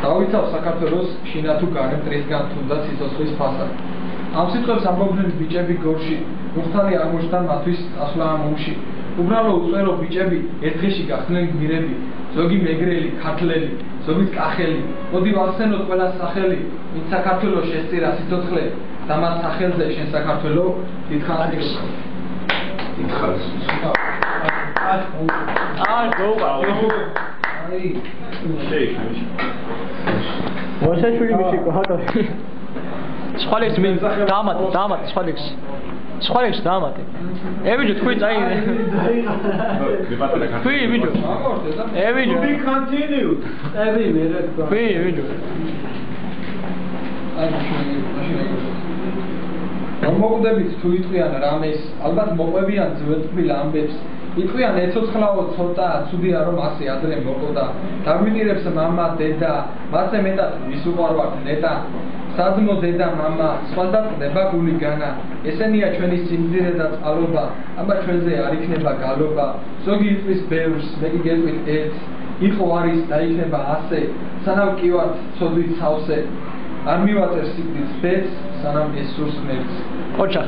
დავიცავ საქართველოს შინა თუ გარე მტრისგან თუნდაც სიცოცხლის ფასად. ამ სიტყვებს ამბობდნენ ბიჭები გორში, მუხტალი აღმოჩნდა მათთვის ასვლა ამ ომში. უბრალო უწვერო ბიჭები ერთ დღეში გახდნენ გმირები, ზოგი მეგრელი, ქართლელი, ზოგიც კახელი. მოდი ვახსენოთ ყველა სახელი, ვინც საქართველოს შესწირა სიცოცხლე და მათ სახელზე შენ საქართველო დიდხანს იკრიბა. დიდხანს. მოსაშვილი მიშიკო ჰატა. სხვალებს მე დამატ სხვალებს დამატე. ევიჯო თქვი წაი. თქვი ევიჯო. ევიჯო. We continue. თქვი ევიჯო. მოგვდებით თუ იტყვიან რამეს, ალბათ მოყვებიან ძვირთბილ ამბებს. იტყვიან ეცოცხლაო ცოტა, ცუდია რომ ასე ადრე მოყოდა. დაგვიტირებს მამა, დედა, მათზე მეტად ვის უყვარვართ ნეტა. სადმო დედა მამა, სხვადასხვა ყდება გული განა. ესენია ჩვენი სიმძირე და წყალობა, აბა ჩვენზე არ იქნება გალობა. ზოგი იტყვის ბევრს, მე კი გეტყვით ერთს. იყო არის და იქნება ასე, სანამ კი ვართ ცოდვით სავსე. არ მივაწერ სიკვდილს ბედს, სანამ ეს სურს ღმერთს. ოჩახ